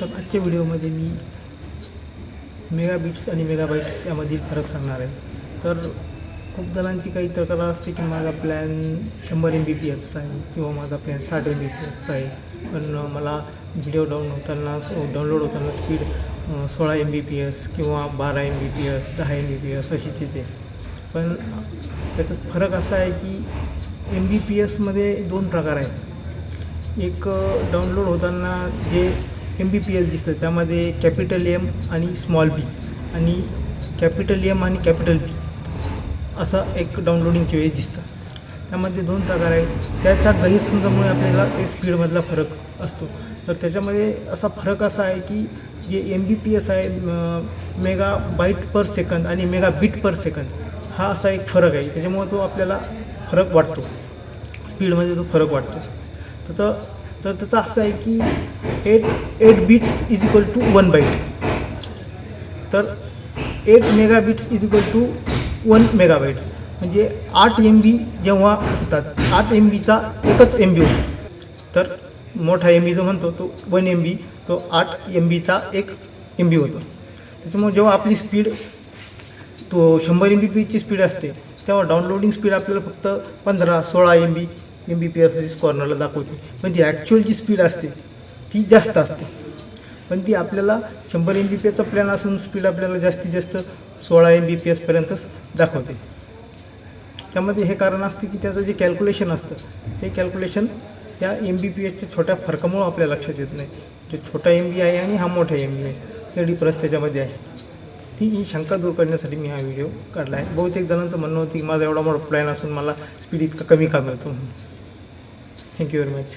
तर आजच्या व्हिडिओमध्ये मी मेगाबिट्स आणि मेगाबाईट्स यामधील फरक सांगणार आहे. तर खूप जणांची काही तक्रार असते की माझा प्लॅन 100 MBPSचा आहे किंवा माझा प्लॅन 60 MBPSचा आहे, पण मला व्हिडिओ डाउनलोड होताना स्पीड 16 MBPS किंवा 12 MBPS 10 MBPS अशीच येते. पण त्याच्यात फरक असा आहे की MBPSमध्ये 2 प्रकार आहेत. एक डाउनलोड होताना जे MBPS दिसतं त्यामध्ये कॅपिटल M आणि स्मॉल बी आणि कॅपिटल M आणि कॅपिटल बी असं एक डाउनलोडिंगची वेळी दिसतं. त्यामध्ये 2 प्रकार आहेत. त्याच्या गैरसमजामुळे आपल्याला ते स्पीडमधला फरक असतो. तर त्याच्यामध्ये असा फरक असा आहे की जे MBPS आहे मेगा बाईट पर सेकंद आणि मेगा बीट पर सेकंद हा असा एक फरक आहे. त्याच्यामुळे तो आपल्याला फरक वाटतो, स्पीडमध्ये तो फरक वाटतो. तर त्याचं असं आहे की 8 bits is equal to 1 byte. तर 8 megabits is equal to 1 megabytes म्हणजे 8 MB जेव्हा होतात 8 MBचा एकच MB होतो. तर मोठा MB जो म्हणतो तो 1 MB, तो 8 MBचा एक MB होतो. त्याच्यामुळे जेव्हा आपली स्पीड तो 100 MBPची स्पीड असते तेव्हा डाउनलोडिंग स्पीड आपल्याला फक्त 15-16 MBPS अशी कॉर्नरला दाखवते, पण ती ॲक्च्युअल जी स्पीड असते ती जास्त असते. पण ती आपल्याला 100 MBPSचा प्लॅन असून स्पीड आपल्याला जास्तीत जास्त 16 MBPSपर्यंतच दाखवते. त्यामध्ये हे कारण असते की त्याचं जे कॅल्क्युलेशन असतं ते कॅल्क्युलेशन त्या MBPSच्या छोट्या फरकामुळं आपल्याला लक्षात येत नाही. जो छोटा MB आहे आणि हा मोठा MB आहे ते डिफरन्स त्याच्यामध्ये आहे. ही शंका दूर करण्यासाठी मी हा व्हिडिओ काढला आहे. बहुतेक जणांचं म्हणणं होतं की माझा एवढा मोठा प्लॅन असून मला स्पीड इतका कमी का मिळतो. Thank you very much.